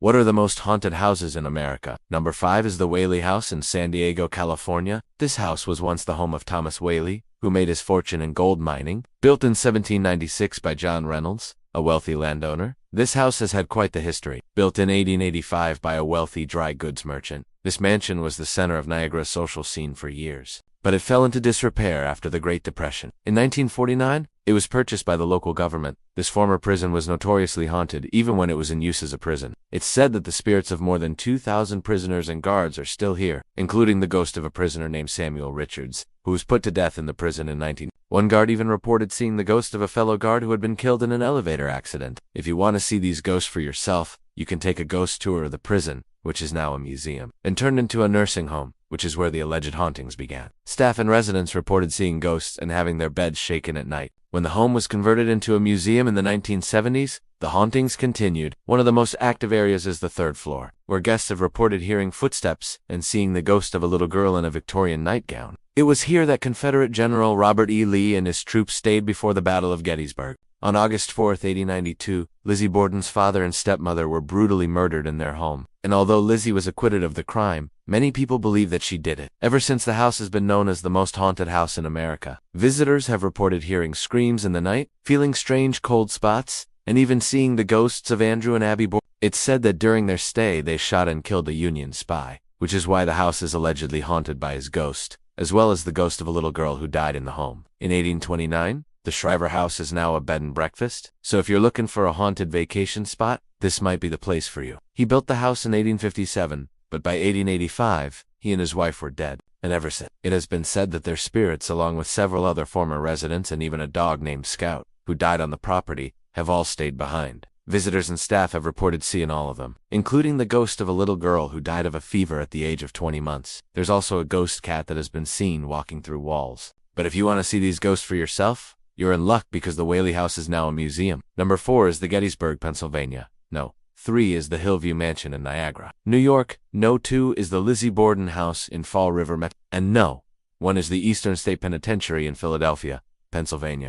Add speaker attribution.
Speaker 1: What are the most haunted houses in America? Number 5 is the Whaley House in San Diego, California. This house was once the home of Thomas Whaley, who made his fortune in gold mining. Built in 1796 by John Reynolds, a wealthy landowner, this house has had quite the history. Built in 1885 by a wealthy dry goods merchant, this mansion was the center of Niagara's social scene for years. But it fell into disrepair after the Great Depression. In 1949, it was purchased by the local government. This former prison was notoriously haunted even when it was in use as a prison. It's said that the spirits of more than 2,000 prisoners and guards are still here, including the ghost of a prisoner named Samuel Richards, who was put to death in the prison in 19. One guard even reported seeing the ghost of a fellow guard who had been killed in an elevator accident. If you want to see these ghosts for yourself, you can take a ghost tour of the prison, which is now a museum, and turned into a nursing home, which is where the alleged hauntings began. Staff and residents reported seeing ghosts and having their beds shaken at night. When the home was converted into a museum in the 1970s, the hauntings continued. One of the most active areas is the third floor, where guests have reported hearing footsteps and seeing the ghost of a little girl in a Victorian nightgown. It was here that Confederate General Robert E. Lee and his troops stayed before the Battle of Gettysburg. On August 4, 1892, Lizzie Borden's father and stepmother were brutally murdered in their home, and although Lizzie was acquitted of the crime, many people believe that she did it. Ever since, the house has been known as the most haunted house in America. Visitors have reported hearing screams in the night, feeling strange cold spots, and even seeing the ghosts of Andrew and Abby Borden. It's said that during their stay they shot and killed a Union spy, which is why the house is allegedly haunted by his ghost, as well as the ghost of a little girl who died in the home. In 1829, the Shriver House is now a bed and breakfast, so if you're looking for a haunted vacation spot, this might be the place for you. He built the house in 1857, but by 1885, he and his wife were dead, and ever since, it has been said that their spirits, along with several other former residents and even a dog named Scout, who died on the property, have all stayed behind. Visitors and staff have reported seeing all of them, including the ghost of a little girl who died of a fever at the age of 20 months. There's also a ghost cat that has been seen walking through walls. But if you want to see these ghosts for yourself, you're in luck because the Whaley House is now a museum. Number 4 is the Gettysburg, Pennsylvania. No. 3 is the Hillview Mansion in Niagara, New York. No. 2 is the Lizzie Borden House in Fall River, and no. 1 is the Eastern State Penitentiary in Philadelphia, Pennsylvania.